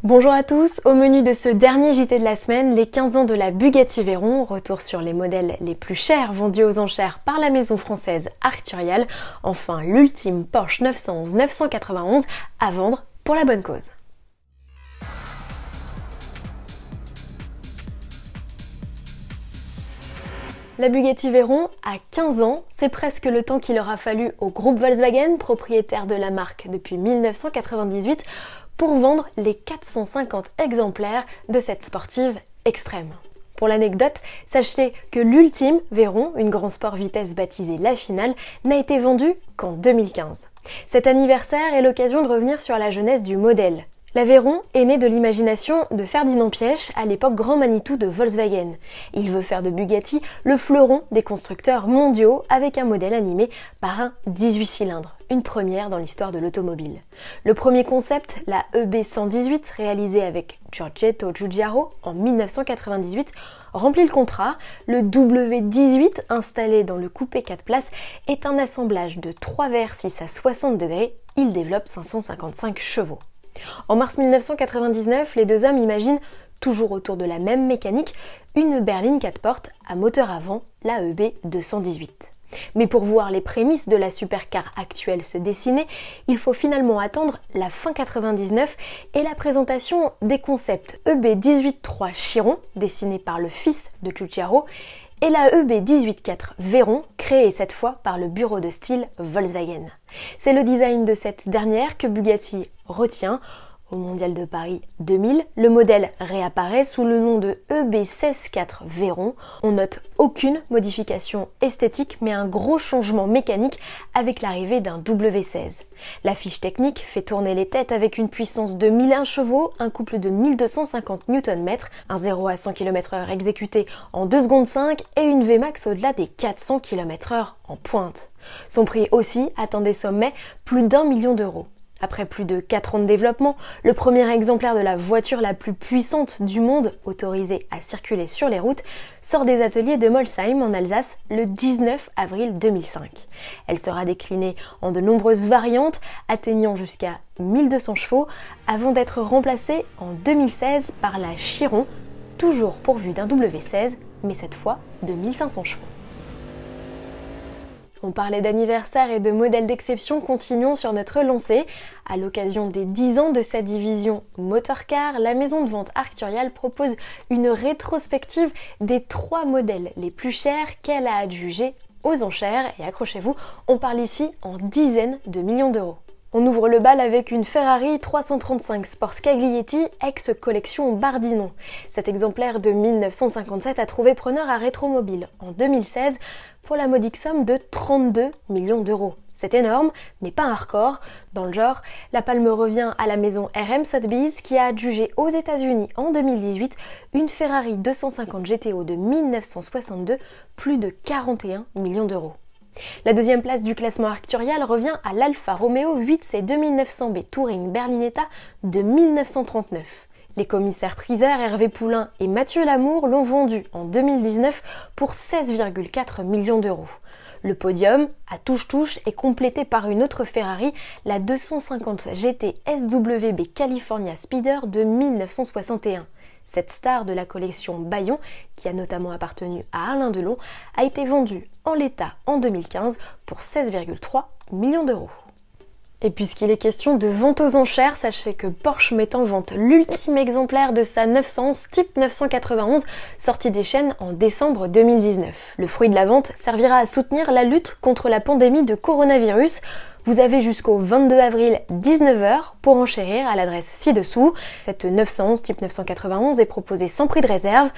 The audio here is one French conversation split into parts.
Bonjour à tous, au menu de ce dernier JT de la semaine, les 15 ans de la Bugatti Veyron, retour sur les modèles les plus chers vendus aux enchères par la maison française Arcturial, enfin l'ultime Porsche 911-991 à vendre pour la bonne cause. La Bugatti Veyron a 15 ans, c'est presque le temps qu'il aura fallu au groupe Volkswagen, propriétaire de la marque depuis 1998, pour vendre les 450 exemplaires de cette sportive extrême. Pour l'anecdote, sachez que l'ultime Veyron, une Grand Sport vitesse baptisée La Finale, n'a été vendue qu'en 2015. Cet anniversaire est l'occasion de revenir sur la jeunesse du modèle. La Veyron est née de l'imagination de Ferdinand Piëch, à l'époque grand Manitou de Volkswagen. Il veut faire de Bugatti le fleuron des constructeurs mondiaux avec un modèle animé par un 18 cylindres, une première dans l'histoire de l'automobile. Le premier concept, la EB118, réalisée avec Giorgetto Giugiaro en 1998, remplit le contrat. Le W18, installé dans le coupé 4 places, est un assemblage de 3 VR6 à 60 degrés. Il développe 555 chevaux. En mars 1999, les deux hommes imaginent, toujours autour de la même mécanique, une berline 4 portes à moteur avant, la EB218. Mais pour voir les prémices de la supercar actuelle se dessiner, il faut finalement attendre la fin 99 et la présentation des concepts EB183 Chiron, dessiné par le fils de Giugiaro, et la EB184 Veyron, créée cette fois par le bureau de style Volkswagen. C'est le design de cette dernière que Bugatti retient. Au Mondial de Paris 2000, le modèle réapparaît sous le nom de EB164 Veyron. On note aucune modification esthétique mais un gros changement mécanique avec l'arrivée d'un W16. La fiche technique fait tourner les têtes avec une puissance de 1001 chevaux, un couple de 1250 Nm, un 0 à 100 km/h exécuté en 2 secondes 5 et une Vmax au-delà des 400 km/h en pointe. Son prix aussi atteint des sommets plus d'1 million d'euros. Après plus de 4 ans de développement, le premier exemplaire de la voiture la plus puissante du monde, autorisée à circuler sur les routes, sort des ateliers de Molsheim en Alsace le 19 avril 2005. Elle sera déclinée en de nombreuses variantes, atteignant jusqu'à 1200 chevaux, avant d'être remplacée en 2016 par la Chiron, toujours pourvue d'un W16, mais cette fois de 1500 chevaux. On parlait d'anniversaire et de modèles d'exception, continuons sur notre lancée. À l'occasion des 10 ans de sa division Motorcar, la maison de vente Arcturial propose une rétrospective des 3 modèles les plus chers qu'elle a adjugés aux enchères. Et accrochez-vous, on parle ici en dizaines de millions d'euros. On ouvre le bal avec une Ferrari 335 Sport Scaglietti ex-collection Bardinon. Cet exemplaire de 1957 a trouvé preneur à Rétromobile en 2016 pour la modique somme de 32 millions d'euros. C'est énorme, mais pas un record. Dans le genre, la palme revient à la maison RM Sotheby's qui a adjugé aux États-Unis en 2018 une Ferrari 250 GTO de 1962, plus de 41 millions d'euros. La deuxième place du classement Arcturial revient à l'Alfa Romeo 8C 2900B Touring Berlinetta de 1939. Les commissaires-priseurs Hervé Poulain et Mathieu Lamour l'ont vendu en 2019 pour 16,4 millions d'euros. Le podium, à touche-touche, est complété par une autre Ferrari, la 250 GT SWB California Speeder de 1961. Cette star de la collection Bayon, qui a notamment appartenu à Alain Delon, a été vendue en l'état en 2015 pour 16,3 millions d'euros. Et puisqu'il est question de vente aux enchères, sachez que Porsche met en vente l'ultime exemplaire de sa 911 Type 991, sortie des chaînes en décembre 2019. Le fruit de la vente servira à soutenir la lutte contre la pandémie de coronavirus. Vous avez jusqu'au 22 avril 19h pour enchérir à l'adresse ci-dessous. Cette 911 Type 991 est proposée sans prix de réserve.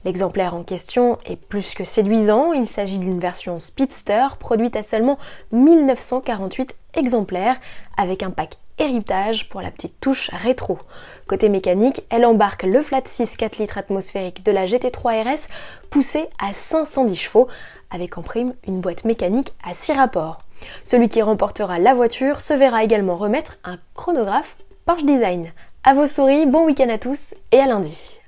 L'exemplaire en question est plus que séduisant. Il s'agit d'une version Speedster produite à seulement 1948 exemplaires avec un pack héritage pour la petite touche rétro. Côté mécanique, elle embarque le flat 6 4 litres atmosphérique de la GT3 RS poussé à 510 chevaux avec en prime une boîte mécanique à 6 rapports. Celui qui remportera la voiture se verra également remettre un chronographe Porsche Design. À vos souris, bon week-end à tous et à lundi.